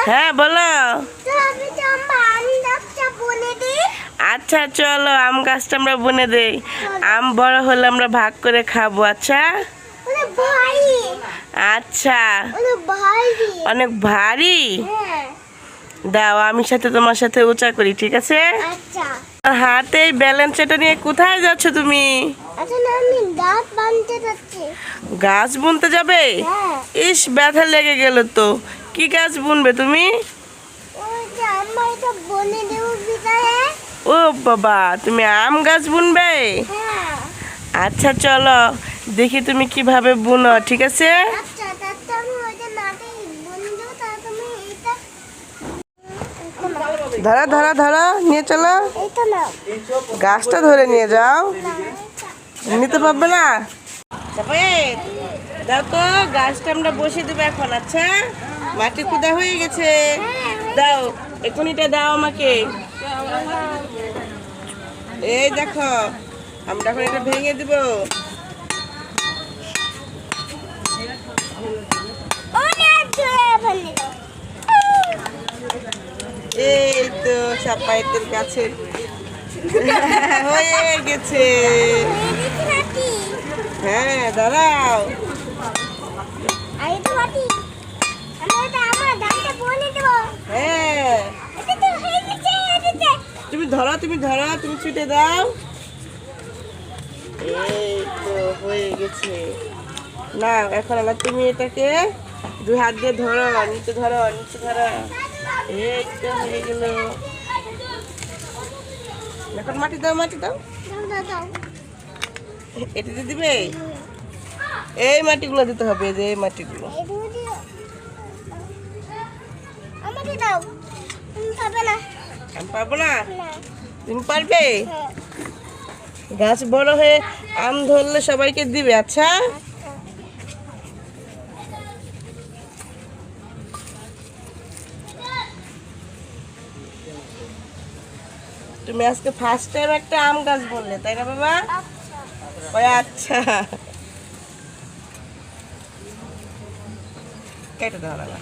হ্যাঁ বলো। আচ্ছা চলো আম গাছটা আমরা বুনে দেই, আম বড় হলে আমরা ভাগ করে খাবো। আচ্ছা আচ্ছা অনেক ভারী, দাও আমি সাথে তোমার সাথে উঁচা করি, ঠিক আছে? হাতে ব্যালেন্সটা নিয়ে কোথায় যাচ্ছ তুমি? গাছ বুনতে যাবে? ইস ব্যথা লেগে গেল তো। কি গাছ বুনবে তুমি? ও বাবা, তুমি আম গাছ বুনবে? আচ্ছা চলো দেখি তুমি কিভাবে বুনো, ঠিক আছে? ধরো ধরো ধরো, নিয়ে চলো, গাছটা ধরে নিয়ে যাও, নিতে পারবে না। দাও তো, গাছটা আমরা বসিয়ে দেবো এখন। আচ্ছা মাটি খুদা হয়ে গেছে, দাও এখনইটা দাও আমাকে। এই দেখো আমরা এখন এটা ভেঙে দিব। এই তো সাপাইতের কাছে হয়ে গেছে। হ্যাঁ দাঁড়াও, হ্যাঁ তুমি ধরো তুমি ধরো, তুমি ছুটে দাও। এই তো হয়ে গেছে। না এখন আবার তুমি এটাকে দুই হাত দিয়ে ধরো, নিচে ধরো, নিচে ধরো। এই তো হয়ে গেল। এখন মাটি দাও, মাটি দাও, এটাতে দিবে। এই মাটিগুলো দিতে হবে, যে এই মাটিগুলো। আমি পারবো না, তুমি পারবে? গাছ বড় হয়ে আম ধরলে সবাইকে দিবে। আচ্ছা তুমি আজকে ফার্স্ট টাইম একটা আম গাছ বললে, তাই না বাবা? আচ্ছা কেটে দাও না।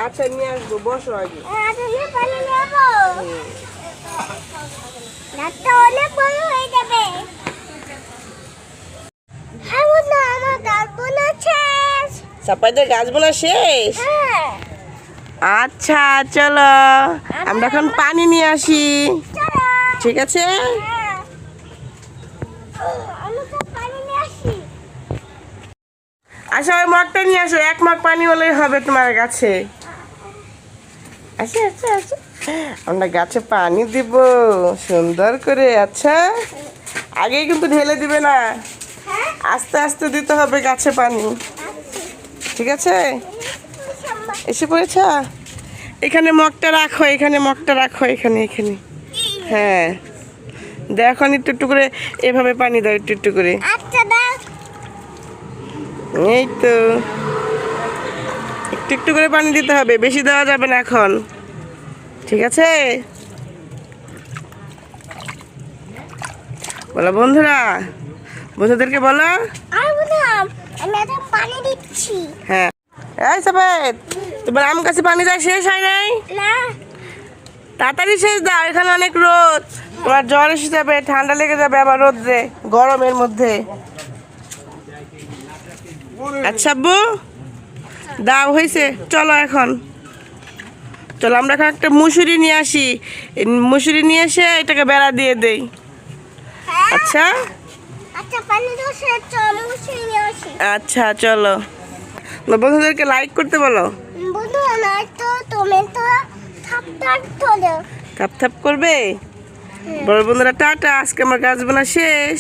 আচ্ছা নিয়ে আসবো, বসো আগে। সাপাইদের গাছ বোনা শেষ? আচ্ছা চলো আমরা এখন পানি নিয়ে আসি, ঠিক আছে? আচ্ছা ওই মগটা নিয়ে আসো, এক মগ পানি হলেই হবে তোমার গাছে। আচ্ছা আচ্ছা আচ্ছা আমরা গাছে পানি দিব সুন্দর করে। আচ্ছা আগেই কিন্তু ঢেলে দিবে না, আস্তে আস্তে দিতে হবে গাছে পানি, ঠিক আছে? এসে পড়েছ? এখানে মগটা রাখো, এখানে মগটা রাখো, এখানে এখানে। হ্যাঁ দেখো একটু একটু করে এভাবে পানি দাও, একটু একটু করে। এই তো একটু একটু করে পানি দিতে হবে, বেশি দেওয়া যাবে না এখন, ঠিক আছে? বলো বন্ধুরা, বন্ধুদেরকে বলো। হ্যাঁ এই সাফেদ, তোমার আম গাছে পানি দেওয়া শেষ হয় নাই? তাড়াতাড়ি শেষ দাও, এখানে অনেক রোদ, তোমার জ্বর এসে যাবে, ঠান্ডা লেগে যাবে আবার রোদ্রে গরমের মধ্যে। আচ্ছা আব্বু দাও, হয়েছে, চলো এখন চলো আমরা এখন একটা মুসুরি নিয়ে আসি, মুসুরি নিয়ে এসে এটাকে বেড়া দিয়ে দেই। আচ্ছা আচ্ছা চলো, বন্ধুদেরকে লাইক করতে বলো। থাপ থাপ করবে। বড় বন্ধুরা টাটা, আজকে আমার গাছ বোনা শেষ।